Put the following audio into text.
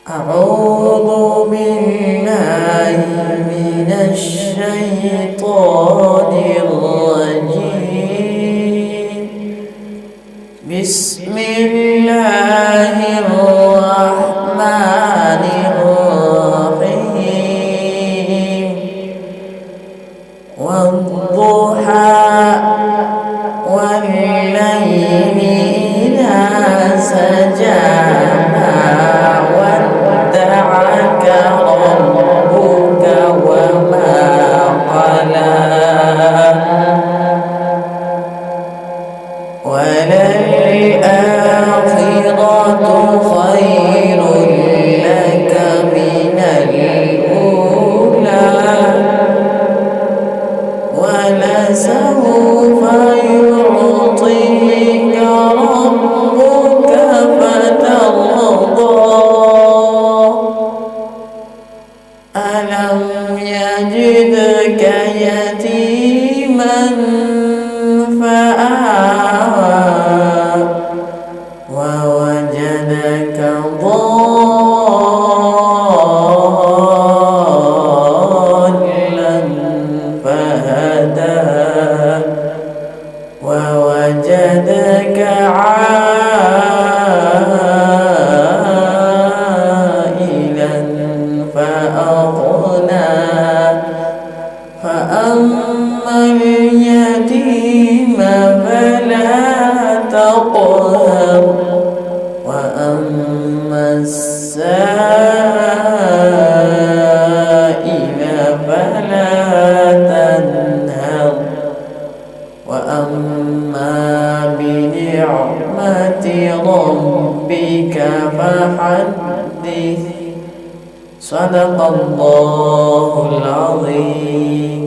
أعوذ بالله من الشيطان الرجيم. بسم الله الرحمن الرحيم. والضحى والليل إذا سجى ما ودعك ربك وما قلى وللآخرة خير لك من الأولى ولسوف يعطيك ربك فترضى. ألم يجدك يتيما فآوى ووجدك ضالا فهدى ووجدك عائلا فأغنى. فأما اليتيم فلا تقهر وأما السائل فلا تنهر وأما بنعمة ربك فحدث. صدق الله العظيم.